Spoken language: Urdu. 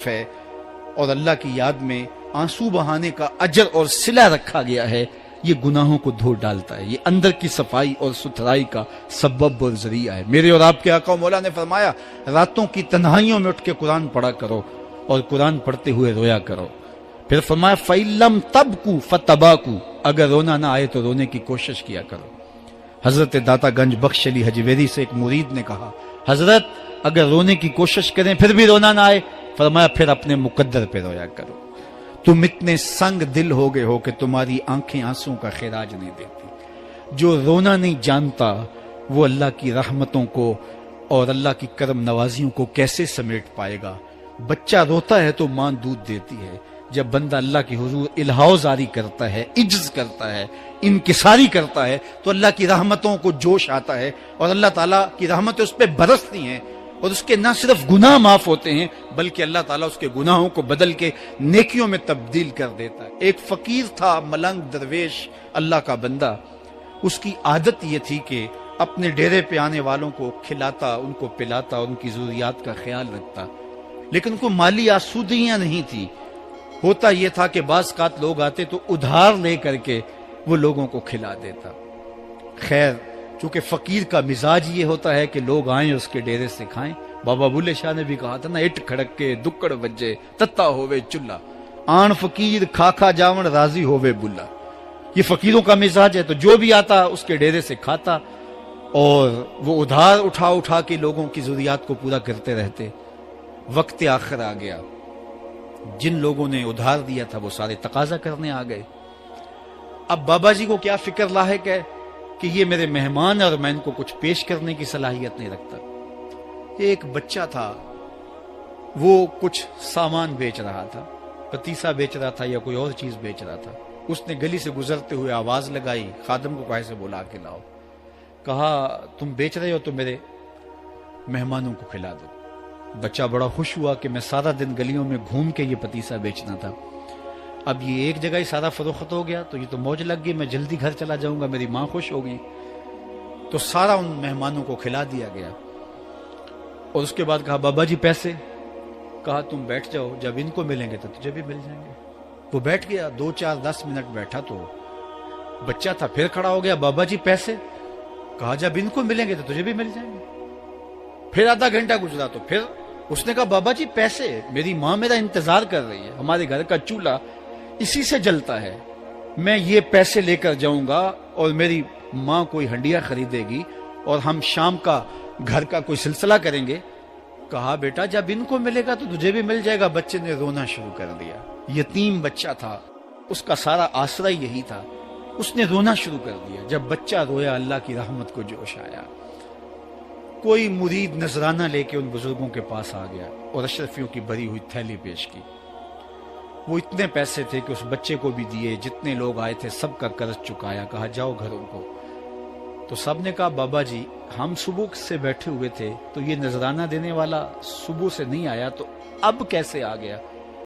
شریف ہے اور اللہ کی یاد میں آنسو بہانے کا اجر اور صلہ رکھا گیا ہے، یہ گناہوں کو دھو ڈالتا ہے، یہ اندر کی صفائی اور ستھرائی کا سبب اور ذریعہ ہے۔ میرے اور آپ کے آقا و مولا نے فرمایا راتوں کی تنہائیوں میں اٹھ کے قرآن پڑھا کرو اور قرآن پڑھتے ہوئے رویا کرو۔ پھر فرمایا فَإِلَّمْ تَبْكُوا فَتَبَاكُوا، اگر رونا نہ آئے تو رونے کی کوشش کیا کرو۔ حضرت داتا گنج بخش علی حجویری سے ایک مرید نے کہا حضرت اگر رونے کی کوشش کریں پھر بھی رونا نہ آئے، فرمایا پھر اپنے مقدر پہ رویا کرو۔ تم اتنے سنگ دل ہو گئے ہو کہ تمہاری آنکھیں آنسوں کا خراج نہیں دیتی۔ جو رونا نہیں جانتا وہ اللہ کی رحمتوں کو اور اللہ کی کرم نوازیوں کو کیسے سمیٹ پائے گا؟ بچہ روتا ہے تو ماں دودھ دیتی ہے، جب بندہ اللہ کی حضور الہو زاری کرتا ہے، عجز کرتا ہے، انکساری کرتا ہے تو اللہ کی رحمتوں کو جوش آتا ہے اور اللہ تعالیٰ کی رحمتیں اس پہ برستی ہیں اور اس کے نہ صرف گناہ معاف ہوتے ہیں بلکہ اللہ تعالیٰ اس کے گناہوں کو بدل کے نیکیوں میں تبدیل کر دیتا ہے۔ ایک فقیر تھا، ملنگ درویش، اللہ کا بندہ، اس کی عادت یہ تھی کہ اپنے ڈیرے پہ آنے والوں کو کھلاتا، ان کو پلاتا، ان کی ضروریات کا خیال رکھتا، لیکن ان کو مالی آسودگیاں نہیں تھی۔ ہوتا یہ تھا کہ بعض اوقات لوگ آتے تو ادھار لے کر کے وہ لوگوں کو کھلا دیتا۔ خیر چونکہ فقیر کا مزاج یہ ہوتا ہے کہ لوگ آئیں اس کے ڈیرے سے کھائیں، بابا بلے شاہ نے بھی کہا تھا نا اٹ کھڑک کے دکڑ بجے تتا ہووے چلا، آن فقیر کھا کھا جاون راضی ہووے بلا۔ یہ فقیروں کا مزاج ہے، تو جو بھی آتا اس کے ڈیرے سے کھاتا اور وہ ادھار اٹھا اٹھا کے لوگوں کی ضروریات کو پورا کرتے رہتے۔ وقت آخر آ گیا، جن لوگوں نے ادھار دیا تھا وہ سارے تقاضا کرنے آ گئے۔ اب بابا جی کو کیا فکر لاحق ہے کہ یہ میرے مہمان اور میں ان کو کچھ پیش کرنے کی صلاحیت نہیں رکھتا۔ ایک بچہ تھا، وہ کچھ سامان بیچ رہا تھا، پتیسا بیچ رہا تھا یا کوئی اور چیز بیچ رہا تھا۔ اس نے گلی سے گزرتے ہوئے آواز لگائی، خادم کو کہا سے بلا کے لاؤ، کہا تم بیچ رہے ہو تو میرے مہمانوں کو کھلا دو۔ بچہ بڑا خوش ہوا کہ میں سارا دن گلیوں میں گھوم کے یہ پتیسا بیچنا تھا، اب یہ ایک جگہ ہی سارا فروخت ہو گیا تو یہ تو موج لگ گئی، میں جلدی گھر چلا جاؤں گا، میری ماں خوش ہوگی۔ تو سارا ان مہمانوں کو کھلا دیا گیا اور اس کے بعد کہا بابا جی پیسے؟ کہا تم بیٹھ جاؤ، جب ان کو ملیں گے تو تجھے بھی مل جائیں گے۔ وہ بیٹھ گیا، 2 4 10 منٹ بیٹھا تو بچہ تھا، پھر کھڑا ہو گیا، بابا جی پیسے؟ کہا جب ان کو ملیں گے تو تجھے بھی مل جائیں گے۔ پھر آدھا گھنٹہ گزرا تو پھر اس نے کہا بابا جی پیسے؟ میری ماں میرا انتظار کر رہی ہے، ہمارے گھر کا چولہا اسی سے جلتا ہے، میں یہ پیسے لے کر جاؤں گا اور میری ماں کوئی ہنڈیا خریدے گی اور ہم شام کا گھر کا کوئی سلسلہ کریں گے۔ کہا بیٹا جب ان کو ملے گا تو تجھے بھی مل جائے گا۔ بچے نے رونا شروع کر دیا، یتیم بچہ تھا، اس کا سارا آسرا یہی تھا، اس نے رونا شروع کر دیا۔ جب بچہ رویا اللہ کی رحمت کو جوش آیا، کوئی مرید نذرانہ لے کے ان بزرگوں کے پاس آ گیا اور اشرفیوں کی بھری ہوئی تھیلی پیش کی۔ وہ اتنے پیسے تھے کہ اس بچے کو بھی دیے، جتنے لوگ آئے تھے سب کا قرض چکایا، کہا جاؤ گھروں کو۔ تو سب نے کہا بابا جی ہم صبح سے بیٹھے ہوئے تھے تو یہ نذرانہ دینے والا صبح سے نہیں آیا تو اب کیسے آ گیا؟